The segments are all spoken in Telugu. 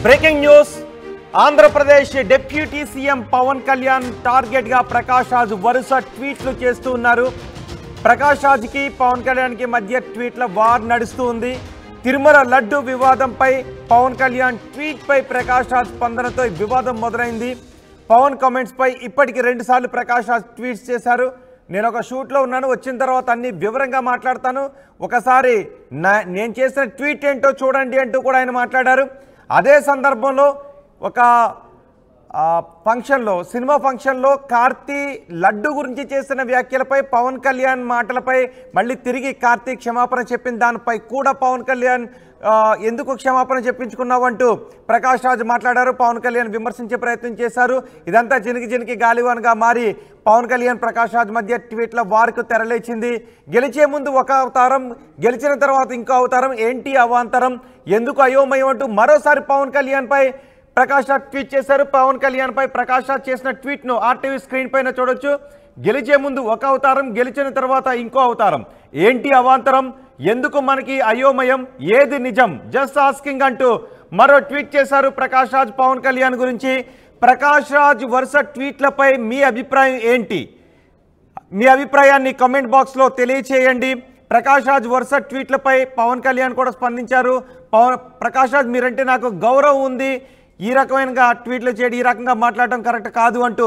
Breaking news Andhra Pradesh deputy CM Pawan Kalyan target గా ప్రకాష్ రాజ్ వరుస ట్వీట్లు చేస్తూ ఉన్నారు. ప్రకాష్ రాజ్ కి పవన్ కళ్యాణ్ కి మధ్య ట్వీట్ల వార్ నడుస్తూ ఉంది. తిరుమల లడ్డు వివాదంపై పవన్ కళ్యాణ్ ట్వీట్ పై ప్రకాష్ రాజ్ స్పందనతో వివాదం మొదలైంది. పవన్ కామెంట్స్ పై ఇప్పటికి 2 సార్లు ప్రకాష్ రాజ్ ట్వీట్స్ చేశారు. నేను ఒక షూట్లో ఉన్నాను, వచ్చిన తర్వాత అన్ని వివరంగా మాట్లాడతాను, ఒకసారి నేను చేసిన ట్వీట్ ఏంటో చూడండి అంటూ కూడా ఆయన మాట్లాడారు. అదే సందర్భంలో ఒక ఫంక్షన్లో, సినిమా ఫంక్షన్లో కార్తీ లడ్డు గురించి చేసిన వ్యాఖ్యలపై పవన్ కళ్యాణ్ మాటలపై మళ్ళీ తిరిగి కార్తీ క్షమాపణ చెప్పిన దానిపై కూడా పవన్ కళ్యాణ్ ఎందుకు క్షమాపణ చెప్పించుకున్నావు అంటూ ప్రకాష్ రాజ్ మాట్లాడారు. పవన్ కళ్యాణ్ విమర్శించే ప్రయత్నం చేశారు. ఇదంతా చినికి గాలివాన్గా మారి పవన్ కళ్యాణ్ ప్రకాష్ రాజ్ మధ్య ట్వీట్ల వార్కు తెరలేచింది. గెలిచే ముందు ఒక అవతారం, గెలిచిన తర్వాత ఇంకో అవతారం, ఏంటి అవాంతరం, ఎందుకు అయోమయం అంటూ మరోసారి పవన్ కళ్యాణ్ పై ప్రకాష్ రాజ్ ట్వీట్ చేశారు. పవన్ కళ్యాణ్ పై ప్రకాష్ రాజ్ చేసిన ట్వీట్ను ఆర్టీవీ స్క్రీన్ పైన చూడొచ్చు. గెలిచే ముందు ఒక అవతారం, గెలిచిన తర్వాత ఇంకో అవతారం, ఏంటి అవాంతరం, ఎందుకు మనకి అయోమయం, ఏది నిజం, జస్ట్ ఆస్కింగ్ అంటూ మరో ట్వీట్ చేశారు ప్రకాష్ రాజ్ పవన్ కళ్యాణ్ గురించి. ప్రకాష్ రాజ్ వరుస ట్వీట్లపై మీ అభిప్రాయం ఏంటి? మీ అభిప్రాయాన్ని కామెంట్ బాక్స్లో తెలియచేయండి. ప్రకాష్ రాజ్ వరుస ట్వీట్లపై పవన్ కళ్యాణ్ కూడా స్పందించారు. ప్రకాష్ రాజ్ మీరంటే నాకు గౌరవం ఉంది, ఈ రకమైన ట్వీట్లు చేయడం, ఈ రకంగా మాట్లాడటం కరెక్ట్ కాదు అంటూ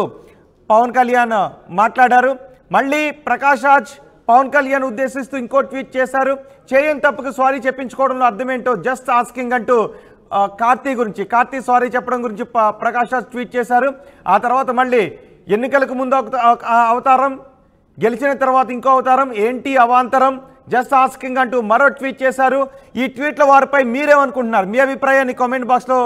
పవన్ కళ్యాణ్ మాట్లాడారు. మళ్ళీ ప్రకాష్ రాజ్ పవన్ కళ్యాణ్ ఉద్దేశిస్తూ ఇంకో ట్వీట్ చేశారు. చేయని తప్పుకు సారీ చెప్పించుకోవడంలో అర్థమేంటో జస్ట్ ఆస్కింగ్ అంటూ కార్తీ సారీ చెప్పడం గురించి ప్రకాష్ రాజ్ ట్వీట్ చేశారు. ఆ తర్వాత మళ్ళీ ఎన్నికలకు ముందు అవతారం, గెలిచిన తర్వాత ఇంకో అవతారం, ఏంటి అవాంతరం, జస్ట్ ఆస్కింగ్ అంటూ మరో ట్వీట్ చేశారు. ఈ ట్వీట్ల వారిపై మీరేమనుకుంటున్నారు? మీ అభిప్రాయాన్ని కామెంట్ బాక్స్లో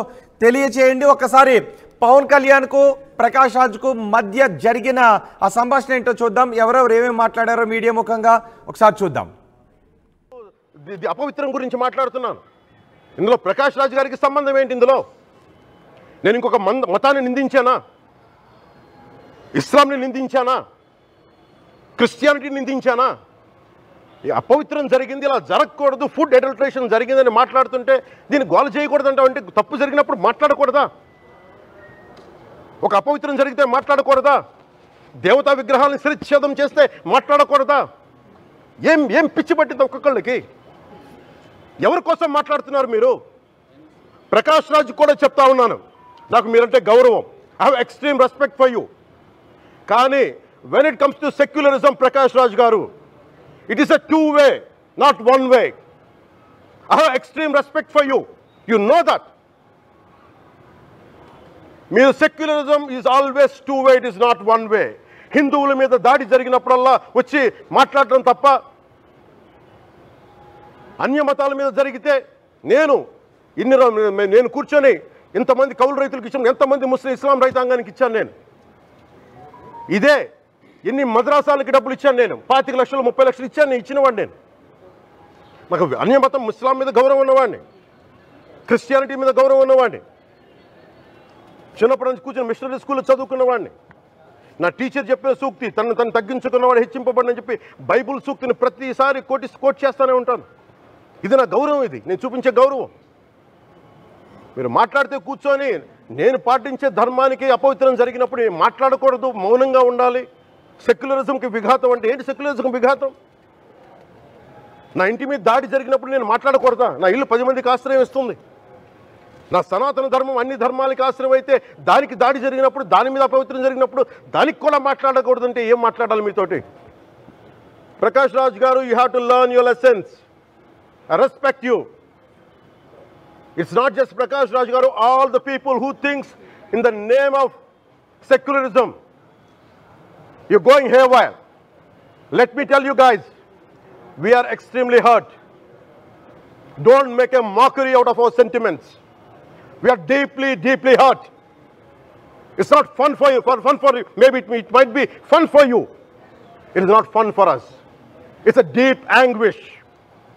తెలియచేయండి. ఒకసారి పవన్ కళ్యాణ్కు ప్రకాష్ రాజ్కు మధ్య జరిగిన ఆ సంభాషణ ఏంటో చూద్దాం. ఎవరెవరు ఏమేమి మాట్లాడారో మీడియా ముఖంగా ఒకసారి చూద్దాం. అపవిత్రం గురించి మాట్లాడుతున్నాను. ఇందులో ప్రకాష్ రాజ్ గారికి సంబంధం ఏంటి? ఇందులో నేను ఇంకొక మతాన్ని నిందించానా? ఇస్లాంని నిందించానా? క్రిస్టియానిటీని నిందించానా? ఈ అపవిత్రం జరిగింది, ఇలా జరగకూడదు, ఫుడ్ అడల్టరేషన్ జరిగిందని మాట్లాడుతుంటే దీన్ని గోల చేయకూడదంటే, అంటే తప్పు జరిగినప్పుడు మాట్లాడకూడదా? ఒక అపవిత్రం జరిగితే మాట్లాడకూడదా? దేవతా విగ్రహాలను శిరచ్ఛేదం చేస్తే మాట్లాడకూడదా? ఏం పిచ్చి పట్టింది ఒక్కొక్కళ్ళకి? ఎవరి కోసం మాట్లాడుతున్నారు మీరు? ప్రకాష్ రాజ్ కూడా చెప్తా ఉన్నాను, నాకు మీరంటే గౌరవం, I have extreme respect for you. కానీ when it comes to secularism, Prakash Raj garu, it is a two-way, not one-way. I have extreme respect for you. You know that. Mere secularism is always two-way, it is not one-way. హిందువుల మీద దాడి జరిగినప్పుడల్లా వచ్చి మాట్లాడటం తప్ప, అన్య మతాల మీద జరిగితే నేను కూర్చొని ఇంతమంది కౌలు రైతులకు ఇచ్చాను, ఎంతమంది ముస్లిం ఇస్లాం రైతాంగానికి ఇచ్చాను నేను. ఇదే ఎన్ని మద్రాసాలకి డబ్బులు ఇచ్చాను నేను, 25 లక్షలు 30 లక్షలు ఇచ్చాను, నేను ఇచ్చినవాడిని. నేను నాకు అన్యమతం ఇస్లాం మీద గౌరవం ఉన్నవాడిని, క్రిస్టియానిటీ మీద గౌరవం ఉన్నవాడిని, చిన్నప్పటి నుంచి కూర్చొని మిషనరీ స్కూల్లో చదువుకున్నవాడిని. నా టీచర్ చెప్పిన సూక్తి, తను తగ్గించుకున్నవాడు హెచ్చింపబడినని చెప్పి బైబుల్ సూక్తిని ప్రతిసారి కోట్ చేస్తూనే ఉంటాను. ఇది నా గౌరవం, ఇది నేను చూపించే గౌరవం. మీరు మాట్లాడితే కూర్చొని నేను పాటించే ధర్మానికి అపవిత్రం జరిగినప్పుడు మాట్లాడకూడదు, మౌనంగా ఉండాలి. సెక్యులరిజంకి విఘాతం అంటే ఏంటి? సెక్యులరిజంకి విఘాతం నా ఇంటి మీద దాడి జరిగినప్పుడు నేను మాట్లాడకూడదా? నా ఇల్లు 10 మందికి ఆశ్రయం ఇస్తుంది. నా సనాతన ధర్మం అన్ని ధర్మాలకి ఆశ్రయం అయితే దానికి దాడి జరిగినప్పుడు, దాని మీద అపవిత్రం జరిగినప్పుడు దానికి కూడా మాట్లాడకూడదంటే ఏం మాట్లాడాలి మీతోటి? Prakash Raj garu, you have to learn your lessons. I respect you. It's not just Prakash Raj garu, all the people who thinks in the name of secularism, you're going haywire. Let me tell you guys, we are extremely hurt. Don't make a mockery out of our sentiments. We are deeply hurt. It's not fun for you, maybe it might be fun for you. It is not fun for us. It's a deep anguish,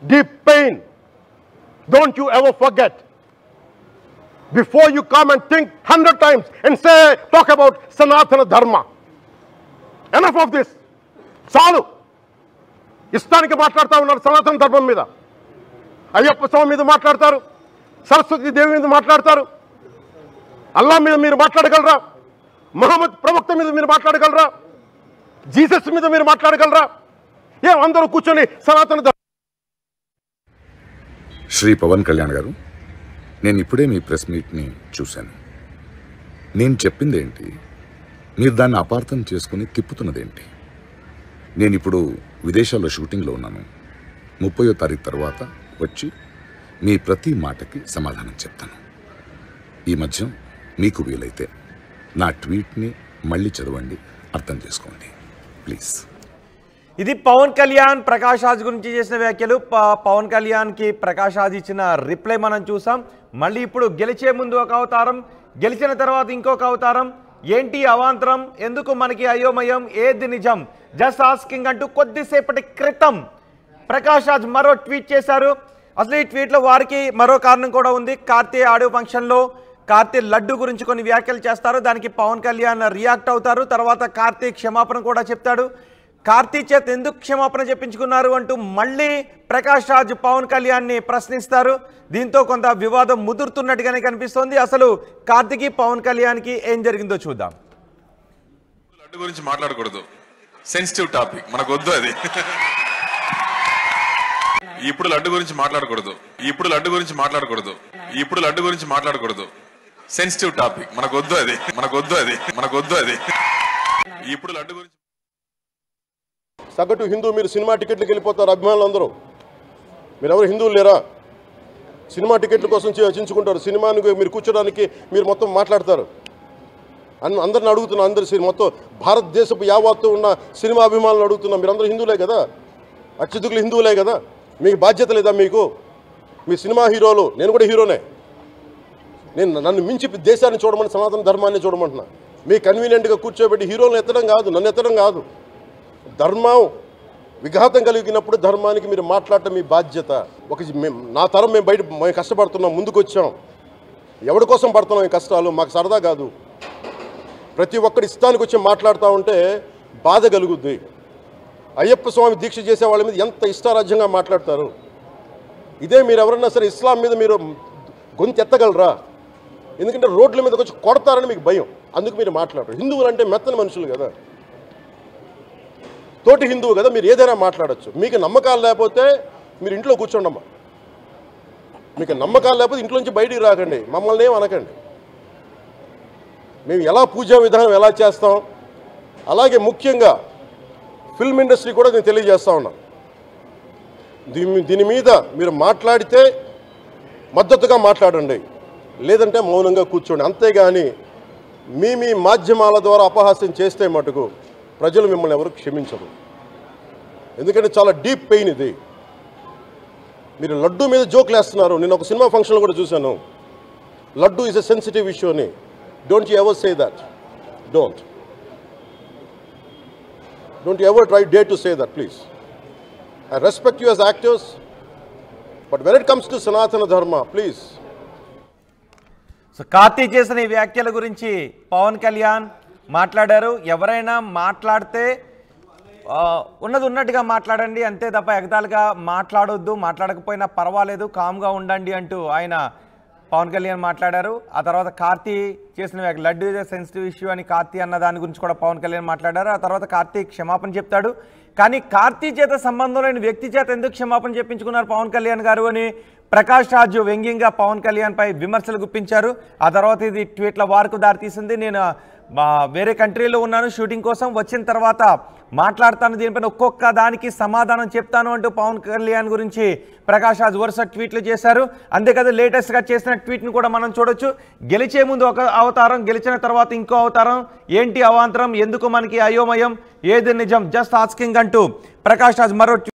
deep pain. Don't you ever forget. Before you come and think 100 times and talk about Sanatana Dharma. Enough of this. చాలు. ఇష్టానికి మాట్లాడుతూ ఉన్నారు సనాతన ధర్మం మీద. అయ్యప్ప స్వామి మీద మాట్లాడతారు, సరస్వతి దేవి మీద మాట్లాడతారు, అల్లా మీద మీరు మాట్లాడగలరా? మహమ్మద్ ప్రవక్త మీద మీరు మాట్లాడగలరా? జీసస్ మీద మీరు మాట్లాడగలరా? అందరూ కూర్చొని సనాతన శ్రీ పవన్ కళ్యాణ్ గారు, నేను ఇప్పుడే మీ ప్రెస్ మీట్ని చూశాను. నేను చెప్పింది ఏంటి, మీరు దాన్ని అపార్థం చేసుకుని తిప్పుతున్నదేంటి? నేను ఇప్పుడు విదేశాల్లో షూటింగ్లో ఉన్నాను. 30వ తారీఖు తర్వాత వచ్చి మీ ప్రతి మాటకి సమాధానం చెప్తాను. ఈ మధ్య మీకు వీలైతే నా ట్వీట్ని మళ్ళీ చదవండి, అర్థం చేసుకోండి ప్లీజ్. ఇది పవన్ కళ్యాణ్ ప్రకాష్ రాజ్ గురించి చేసిన వ్యాఖ్యలు. పవన్ కళ్యాణ్కి ప్రకాష్ రాజ్ ఇచ్చిన రిప్లై మనం చూసాం. మళ్ళీ ఇప్పుడు గెలిచే ముందు ఒక అవతారం, గెలిచిన తర్వాత ఇంకొక అవతారం. ఏంటి అవాంతరం, ఎందుకు మనకి అయోమయం, ఏది నిజం, జస్ట్ ఆస్కింగ్ అంటూ కొద్దిసేపటి క్రితం ప్రకాష్ రాజ్ మరో ట్వీట్ చేశారు. అసలు ఈ ట్వీట్లో వారికి మరో కారణం కూడా ఉంది. కార్తీ ఆడియో ఫంక్షన్లో కార్తీ లడ్డు గురించి కొన్ని వ్యాఖ్యలు చేస్తారు. దానికి పవన్ కళ్యాణ్ రియాక్ట్ అవుతారు. తర్వాత కార్తీ క్షమాపణ కూడా చెప్తాడు. కార్తీ చేత ఎందుకు క్షమాపణ చెప్పించుకున్నారు అంటూ మళ్ళీ ప్రకాష్ రాజ్ పవన్ కళ్యాణ్ని ప్రశ్నిస్తారు. దీంతో కొంత వివాదం ముదురుతున్నట్టుగానే కనిపిస్తోంది. అసలు కార్తీకి పవన్ కళ్యాణ్కి ఏం జరిగిందో చూద్దాం. లడ్డు గురించి మాట్లాడకూడదు, సెన్సిటివ్ టాపిక్, మనకు వద్దు అది. ఇప్పుడు లడ్డు గురించి మాట్లాడకూడదు, ఇప్పుడు లడ్డు గురించి మాట్లాడకూడదు, ఇప్పుడు లడ్డు గురించి మాట్లాడకూడదు, సెన్సిటివ్ టాపిక్, మనకు వద్దు అది, మనకు వద్దు అది, మనకు వద్దు అది. ఇప్పుడు లడ్డు గురించి సగటు హిందూ మీరు సినిమా టికెట్లకు వెళ్ళిపోతారు. అభిమానులు అందరూ మీరు ఎవరు హిందువులు లేరా? సినిమా టికెట్ల కోసం చించుకుంటారు. సినిమాని మీరు కూర్చోడానికి మీరు మొత్తం మాట్లాడతారు. అందరిని అడుగుతున్నా, అందరు మొత్తం భారతదేశపు యావత్తు ఉన్న సినిమా అభిమానులు అడుగుతున్నా, మీరు అందరూ హిందువులే కదా, అత్యధికులు హిందువులే కదా, మీకు బాధ్యత లేదా? మీకు మీ సినిమా హీరోలు, నేను కూడా హీరోనే, నన్ను మించి దేశాన్ని చూడమని, సనాతన ధర్మాన్ని చూడమంటున్నా. మీ కన్వీనియంట్గా కూర్చోబెట్టి హీరోలను ఎత్తడం కాదు, నన్ను ఎత్తడం కాదు. ధర్మం విఘాతం కలిగినప్పుడు ధర్మానికి మీరు మాట్లాడటం మీ బాధ్యత. నా తరం మేము కష్టపడుతున్నాం, ముందుకు వచ్చాం. ఎవరి కోసం పడుతున్నాం ఈ కష్టాలు? మాకు సరదా కాదు. ప్రతి ఒక్కరి ఇష్టానికి వచ్చి మాట్లాడుతూ ఉంటే బాధ కలుగుద్ది. అయ్యప్ప స్వామి దీక్ష చేసే వాళ్ళ మీద ఎంత ఇష్టారాజ్యంగా మాట్లాడతారు. ఇదే మీరు ఎవరన్నా సరే ఇస్లాం మీద మీరు గొంతు ఎత్తగలరా? ఎందుకంటే రోడ్ల మీదకి వచ్చి కొడతారని మీకు భయం, అందుకు మీరు మాట్లాడరు. హిందువులు అంటే మెత్తని మనుషులు కదా, తోటి హిందువు కదా, మీరు ఏదైనా మాట్లాడచ్చు. మీకు నమ్మకాలు లేకపోతే మీరు ఇంట్లో కూర్చోండమ్మా. మీకు నమ్మకాలు లేకపోతే ఇంట్లో నుంచి బయటికి రాకండి, మమ్మల్ని ఏం అనకండి. మేము ఎలా పూజా విధానం ఎలా చేస్తాం, అలాగే ముఖ్యంగా ఫిల్మ్ ఇండస్ట్రీ కూడా నేను తెలియజేస్తా ఉన్నా. దీని మీద మీరు మాట్లాడితే మద్దతుగా మాట్లాడండి, లేదంటే మౌనంగా కూర్చోండి. అంతేగాని మీ మాధ్యమాల ద్వారా అపహాస్యం చేస్తే మటుకు ప్రజలు మిమ్మల్ని ఎవరు క్షమించరు. ఎందుకంటే చాలా డీప్ పెయిన్ ఇది. మీరు లడ్డు మీద జోక్లు వేస్తున్నారు. నేను ఒక సినిమా ఫంక్షన్లో కూడా చూశాను. Laddu is a sensitive issue అని. Don't you ever say that. Don't you ever try day to say that, please. I respect you as actors, but when it comes to Sanatana Dharma, please. So Karthi చేసిన ఈ వ్యాఖ్యల గురించి పవన్ కళ్యాణ్ మాట్లాడారు. ఎవరైనా మాట్లాడితే ఉన్నది ఉన్నట్టుగా మాట్లాడండి, అంతే తప్ప ఎగతాళిగా మాట్లాడొద్దు, మాట్లాడకపోయినా పర్వాలేదు, కామ్గా ఉండండి అంటూ ఆయన పవన్ కళ్యాణ్ మాట్లాడారు. ఆ తర్వాత కార్తీ చేసిన లడ్డు ఇదే సెన్సిటివ్ ఇష్యూ అని కార్తీ అన్న దాని గురించి కూడా పవన్ కళ్యాణ్ మాట్లాడారు. ఆ తర్వాత కార్తీ క్షమాపణ చెప్తాడు. కానీ కార్తీ చేత సంబంధం లేని వ్యక్తి చేత ఎందుకు క్షమాపణ చెప్పించుకున్నారు పవన్ కళ్యాణ్ గారు అని ప్రకాష్ రాజ్ వ్యంగ్యంగా పవన్ కళ్యాణ్పై విమర్శలు గుప్పించారు. ఆ తర్వాత ఇది ట్వీట్ల వార్కు దారితీసింది. నేను వేరే కంట్రీలో ఉన్నాను షూటింగ్ కోసం, వచ్చిన తర్వాత మాట్లాడతాను, దీనిపైన ఒక్కొక్క దానికి సమాధానం చెప్తాను అంటూ పవన్ కళ్యాణ్ గురించి ప్రకాష్ రాజ్ వరుస ట్వీట్లు చేశారు. అంతేకాదు లేటెస్ట్గా చేసిన ట్వీట్ను కూడా మనం చూడొచ్చు. గెలిచే ముందు ఒక అవతారం, గెలిచిన తర్వాత ఇంకో అవతారం, ఏంటి అవాంతరం, ఎందుకు మనకి అయోమయం, ఏది నిజం, జస్ట్ ఆస్కింగ్ అంటూ ప్రకాష్ రాజ్ మరో